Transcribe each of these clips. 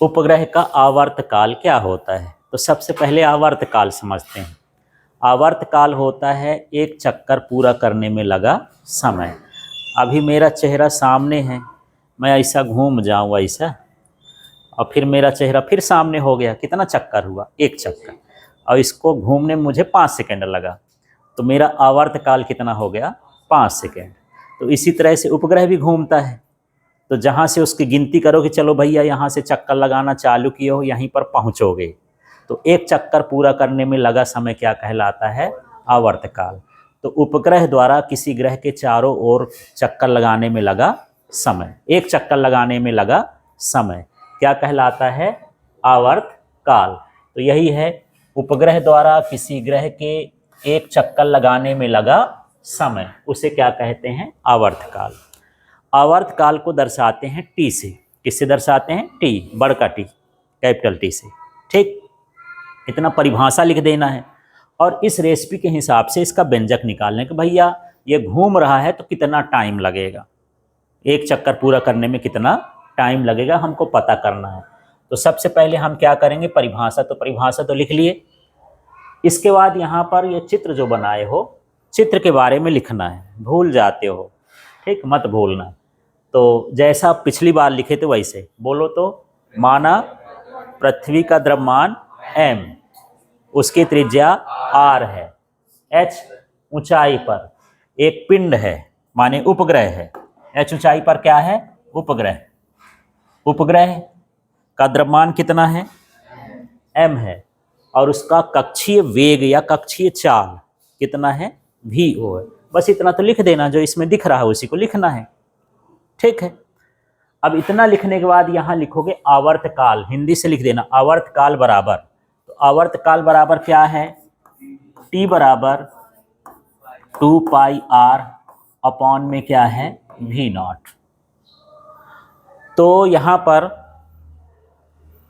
उपग्रह का आवर्तकाल क्या होता है? तो सबसे पहले आवर्तकाल समझते हैं। आवर्तकाल होता है एक चक्कर पूरा करने में लगा समय। अभी मेरा चेहरा सामने है, मैं ऐसा घूम जाऊँ ऐसा, और फिर मेरा चेहरा फिर सामने हो गया, कितना चक्कर हुआ? एक चक्कर। और इसको घूमने में मुझे 5 सेकंड लगा, तो मेरा आवर्तकाल कितना हो गया? 5 सेकंड। तो इसी तरह से उपग्रह भी घूमता है, तो जहाँ से उसकी गिनती करो कि चलो भैया यहाँ से चक्कर लगाना चालू किए हो, यहीं पर पहुँचोगे, तो एक चक्कर पूरा करने में लगा समय क्या कहलाता है? आवर्तकाल। तो उपग्रह द्वारा किसी ग्रह के चारों ओर चक्कर लगाने में लगा समय, एक चक्कर लगाने में लगा समय क्या कहलाता है? आवर्तकाल। तो यही है, उपग्रह द्वारा किसी ग्रह के एक चक्कर लगाने में लगा समय, उसे क्या कहते हैं? आवर्तकाल। आवर्तकाल को दर्शाते हैं टी से। किससे दर्शाते हैं? टी, बड़का टी, कैपिटल टी से। ठीक, इतना परिभाषा लिख देना है। और इस रेसिपी के हिसाब से इसका व्यंजक निकालने कि भैया ये घूम रहा है तो कितना टाइम लगेगा, एक चक्कर पूरा करने में कितना टाइम लगेगा, हमको पता करना है। तो सबसे पहले हम क्या करेंगे? परिभाषा तो लिख लिए। इसके बाद यहाँ पर ये चित्र जो बनाए हो, चित्र के बारे में लिखना है, भूल जाते हो, ठीक, मत भूलना। तो जैसा पिछली बार लिखे थे वैसे बोलो। तो माना पृथ्वी का द्रव्यमान m, उसकी त्रिज्या r है, h ऊंचाई पर एक पिंड है, माने उपग्रह है। h ऊंचाई पर क्या है? उपग्रह। उपग्रह का द्रव्यमान कितना है? m है, और उसका कक्षीय वेग या कक्षीय चाल कितना है? v_o है। बस इतना तो लिख देना, जो इसमें दिख रहा है उसी को लिखना है। ठीक है। अब इतना लिखने के बाद यहाँ लिखोगे आवर्तकाल, हिंदी से लिख देना आवर्तकाल बराबर। तो आवर्तकाल बराबर क्या है? T बराबर 2πr अपॉन में क्या है? v0। तो यहाँ पर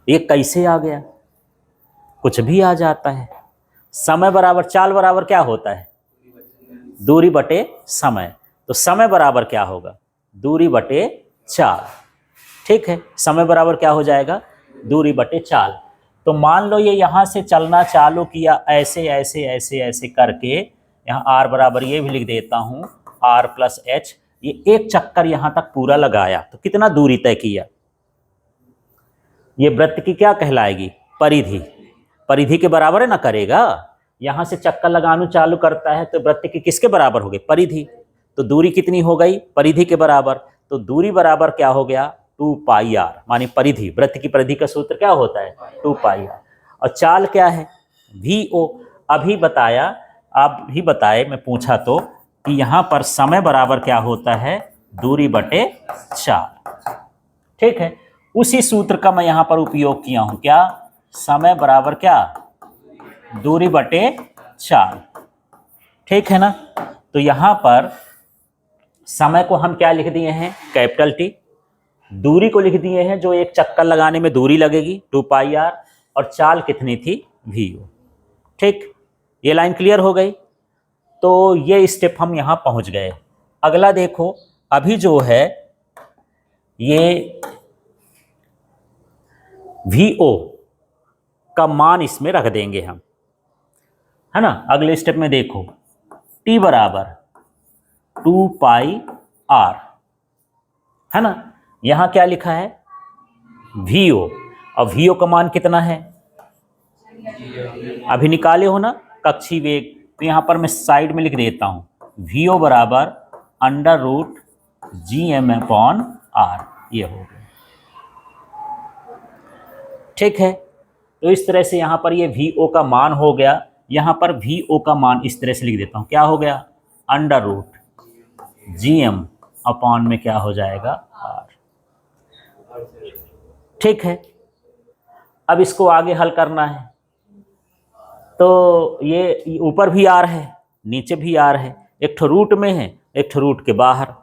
ये कैसे आ गया? कुछ भी आ जाता है। समय बराबर चाल बराबर क्या होता है? दूरी बटे समय। तो समय बराबर क्या होगा? दूरी बटे चाल। ठीक है, समय बराबर क्या हो जाएगा? दूरी बटे चाल। तो मान लो ये यहाँ से चलना चालू किया, ऐसे ऐसे ऐसे ऐसे करके, यहाँ r बराबर ये भी लिख देता हूँ r प्लस h, ये एक चक्कर यहाँ तक पूरा लगाया, तो कितना दूरी तय किया? ये वृत्त की क्या कहलाएगी? परिधि। परिधि के बराबर है ना करेगा। यहाँ से चक्कर लगाना चालू करता है तो वृत्त की किसके बराबर हो गई? परिधि। तो दूरी कितनी हो गई? परिधि के बराबर। तो दूरी बराबर क्या हो गया? 2πr, माने परिधि। वृत्त की परिधि का सूत्र क्या होता है? 2πr। और चाल क्या है? v_o। अभी बताया, आप भी बताए, मैं पूछा तो कि यहाँ पर समय बराबर क्या होता है? दूरी बटे चाल। ठीक है, उसी सूत्र का मैं यहाँ पर उपयोग किया हूँ। क्या? समय बराबर क्या? दूरी बटे चाल। ठीक है ना। तो यहाँ पर समय को हम क्या लिख दिए हैं? Capital T. दूरी को लिख दिए हैं जो एक चक्कर लगाने में दूरी लगेगी 2πr, और चाल कितनी थी? v_o। ठीक, ये लाइन क्लियर हो गई। तो ये स्टेप हम यहाँ पहुँच गए। अगला देखो, अभी जो है ये v_o का मान इसमें रख देंगे हम, है ना। अगले स्टेप में देखो, t बराबर 2πr, है ना। यहाँ क्या लिखा है? v_o। और v_o का मान कितना है? अभी निकाले हो ना, कक्षीय वेग। तो यहाँ पर मैं साइड में लिख देता हूँ v_o बराबर √gm/r, ये हो गया। ठीक है, तो इस तरह से यहाँ पर ये v_o का मान हो गया। यहाँ पर v_o का मान इस तरह से लिख देता हूँ, क्या हो गया? √gm/ में क्या हो जाएगा? r। ठीक है, अब इसको आगे हल करना है। तो ये ऊपर भी r है, नीचे भी r है, एक ठो रूट में है, एक ठो रूट के बाहर।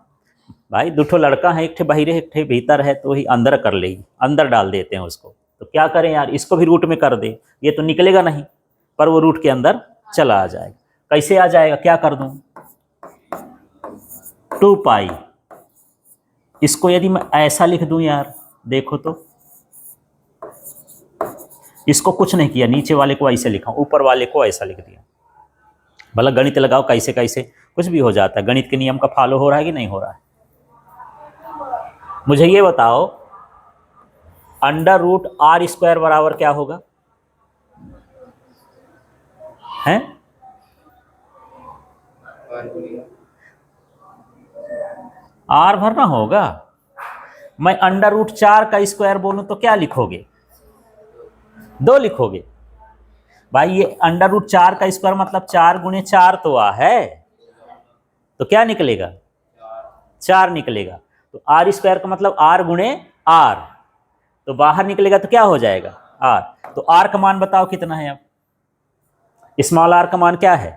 भाई दो ठो लड़का है, एक ठे बाहर एक ठे भीतर है, तो वही अंदर कर लेगी, अंदर डाल देते हैं उसको। तो क्या करें यार, इसको भी रूट में कर दे, ये तो निकलेगा नहीं, पर वो रूट के अंदर चला आ जाएगा। कैसे आ जाएगा? क्या कर दूं? 2π, इसको यदि मैं ऐसा लिख दूं यार, देखो तो इसको कुछ नहीं किया, नीचे वाले को ऐसे लिखा, ऊपर वाले को ऐसा लिख दिया। भला गणित लगाओ कैसे कैसे, कुछ भी हो जाता है। गणित के नियम का फॉलो हो रहा है कि नहीं हो रहा है? मुझे ये बताओ, अंडर रूट आर स्क्वायर बराबर क्या होगा? हैं? आर भरना होगा। मैं अंडर रूट 4 का स्क्वायर बोलूं तो क्या लिखोगे? 2 लिखोगे। भाई ये अंडर रूट 4 का स्क्वायर मतलब 4 गुणे 4 तो आ है, तो क्या निकलेगा? 4 निकलेगा। तो आर स्क्वायर का मतलब आर गुणे आर, तो बाहर निकलेगा तो क्या हो जाएगा? आर। तो आर का मान बताओ कितना है? अब स्मॉल आर का मान क्या है?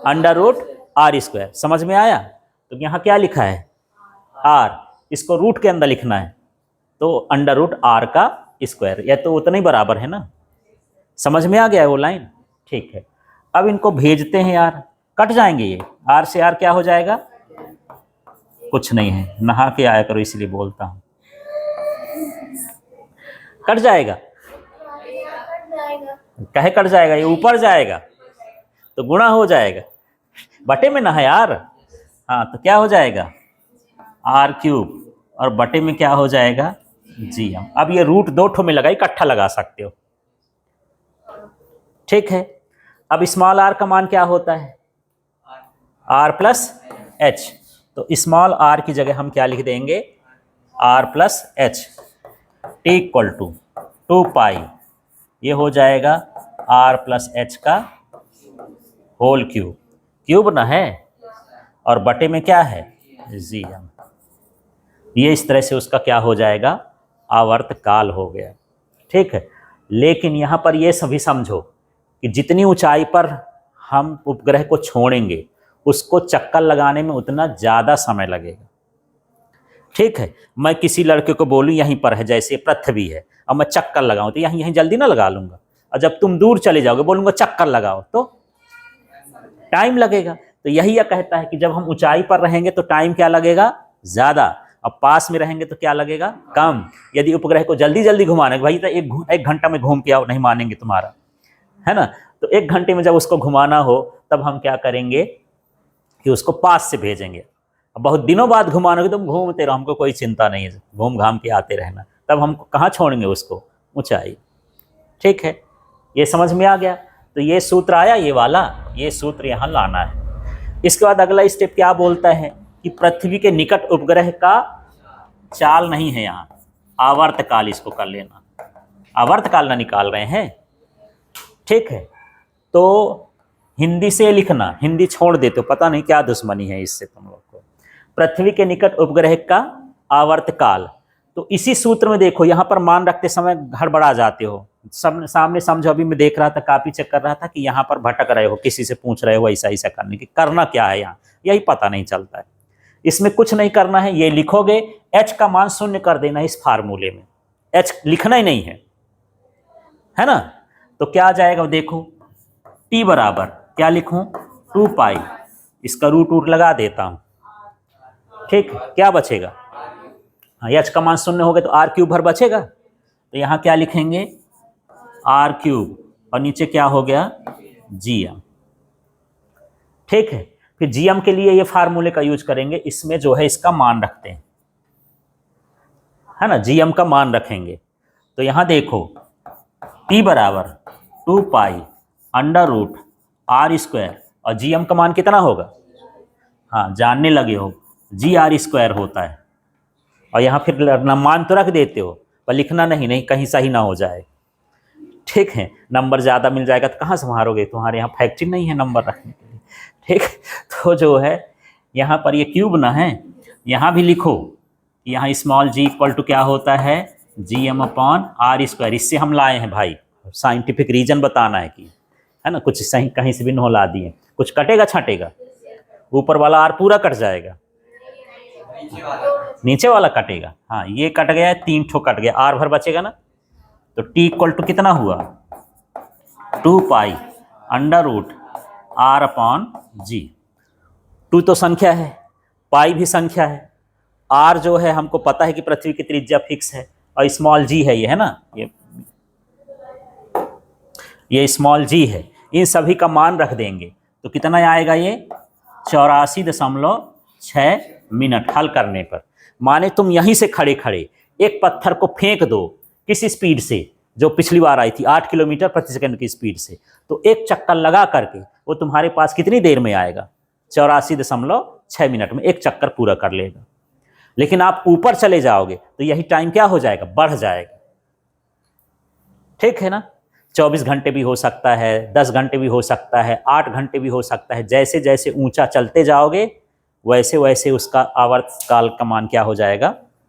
Under root r square. समझ में आया? तो यहाँ क्या लिखा है? आर। इसको रूट के अंदर लिखना है, तो अंडर रूट आर का स्क्वायर, या तो उतना ही बराबर है ना। समझ में आ गया है वो लाइन? ठीक है। अब इनको भेजते हैं यार, कट जाएंगे ये। आर से आर क्या हो जाएगा? कुछ नहीं है, नहा के आया करो इसलिए बोलता हूं। कट जाएगा। कहे कट जाएगा? ये ऊपर जाएगा तो गुणा हो जाएगा, बटे में ना है यार। हाँ, तो क्या हो जाएगा? आर क्यूब, और बटे में क्या हो जाएगा? G M. अब ये रूट 2 ठो में लगा, इकट्ठा लगा सकते हो। ठीक है। अब स्मॉल आर का मान क्या होता है? R plus h. तो स्मॉल आर की जगह हम क्या लिख देंगे? R plus h t equal to 2 pi, ये हो जाएगा आर प्लस एच का होल क्यूब। क्यूब ना है, और बटे में क्या है? G M. ये इस तरह से उसका क्या हो जाएगा? आवर्तकाल हो गया। ठीक है। लेकिन यहाँ पर ये सभी समझो कि जितनी ऊंचाई पर हम उपग्रह को छोड़ेंगे उसको चक्कर लगाने में उतना ज़्यादा समय लगेगा। ठीक है। मैं किसी लड़के को बोलूँ यहीं पर है, जैसे पृथ्वी है, और मैं चक्कर लगाऊं तो यहीं जल्दी ना लगा लूँगा, और जब तुम दूर चले जाओगे बोलूँगा चक्कर लगाओ तो टाइम लगेगा। तो यही यह कहता है कि जब हम ऊंचाई पर रहेंगे तो टाइम क्या लगेगा? ज़्यादा, अब पास में रहेंगे तो क्या लगेगा? कम। यदि उपग्रह को जल्दी जल्दी घुमाना है, भाई तो एक घंटा में घूम के आओ, नहीं मानेंगे तुम्हारा, है ना। तो 1 घंटे में जब उसको घुमाना हो तब हम क्या करेंगे कि उसको पास से भेजेंगे। अब बहुत दिनों बाद घुमाना, तुम घूमते रहो, हमको कोई चिंता नहीं है, घूम घाम के आते रहना, तब हम कहाँ छोड़ेंगे उसको? ऊंचाई। ठीक है, ये समझ में आ गया। तो ये सूत्र आया, ये वाला, ये सूत्र यहाँ लाना है। इसके बाद अगला स्टेप क्या बोलता है कि पृथ्वी के निकट उपग्रह का चाल नहीं है, यहाँ आवर्तकाल इसको कर लेना। आवर्तकाल ना निकाल रहे हैं, ठीक है। तो हिंदी से लिखना, हिंदी छोड़ देते हो, पता नहीं क्या दुश्मनी है इससे तुम लोग को। पृथ्वी के निकट उपग्रह का आवर्तकाल, तो इसी सूत्र में देखो, यहाँ पर मान रखते समय हड़बड़ा जाते हो। सामने समझो, अभी मैं देख रहा था, कॉपी चेक कर रहा था कि यहाँ पर भटक रहे हो, किसी से पूछ रहे हो ऐसा ऐसा करने की, करना क्या है यहाँ, यही पता नहीं चलता है। इसमें कुछ नहीं करना है, ये लिखोगे, एच का मान 0 कर देना इस फार्मूले में, एच लिखना ही नहीं है ना। तो क्या आ जाएगा देखो, टी बराबर क्या लिखूं? 2 पाई, इसका रूट लगा देता हूं। ठीक, क्या बचेगा? हाँ, एच का मान 0 हो गया तो आर क्यूब भर बचेगा। तो यहाँ क्या लिखेंगे? आर क्यूब, और नीचे क्या हो गया? G M. ठीक है। फिर जी एम के लिए ये फार्मूले का यूज करेंगे, इसमें जो है इसका मान रखते हैं, है ना, जी एम का मान रखेंगे। तो यहाँ देखो, टी बराबर 2 pi under root r square, और जी एम का मान कितना होगा? हाँ, जानने लगे हो, जी आर स्क्वायर होता है। और यहाँ फिर मान तो रख देते हो, पर लिखना नहीं कहीं सही ना हो जाए। ठीक है, नंबर ज़्यादा मिल जाएगा तो कहाँ संभालोगे, तुम्हारे यहाँ फैक्ट्री नहीं है नंबर रखने के लिए। ठीक, तो जो है यहाँ पर ये क्यूब ना है, यहाँ भी लिखो, यहाँ स्मॉल जी इक्वल टू क्या होता है? G M upon r square. इससे हम लाए हैं भाई, साइंटिफिक रीजन बताना है कि, है ना, कुछ सही कहीं से भी न ला दिए। कुछ कटेगा छटेगा? ऊपर वाला आर पूरा कट जाएगा, नीचे वाला कटेगा। हाँ, ये कट गया, 3 ठो कट गया, आर भर बचेगा ना। तो टी इक्वल टू कितना हुआ? 2 pi under root r upon g. 2 तो संख्या है, पाई भी संख्या है, आर जो है हमको पता है कि पृथ्वी की त्रिज्या फिक्स है, और स्मॉल जी है ये, है ना, ये ये स्मॉल जी है, इन सभी का मान रख देंगे तो कितना आएगा ये 84.6 मिनट हल करने पर। माने तुम यहीं से खड़े खड़े एक पत्थर को फेंक दो किस स्पीड से, जो पिछली बार आई थी 8 किलोमीटर प्रति सेकंड की स्पीड से, तो एक चक्कर लगा करके वो तुम्हारे पास कितनी देर में आएगा, 84.6 मिनट में एक चक्कर पूरा कर लेगा। लेकिन आप ऊपर चले जाओगे तो यही टाइम क्या हो जाएगा, बढ़ जाएगा। ठीक है ना, 24 घंटे भी हो सकता है, 10 घंटे भी हो सकता है, 8 घंटे भी हो सकता है। जैसे जैसे ऊंचा चलते जाओगे वैसे वैसे उसका आवर्तकाल का मान क्या हो जाएगा,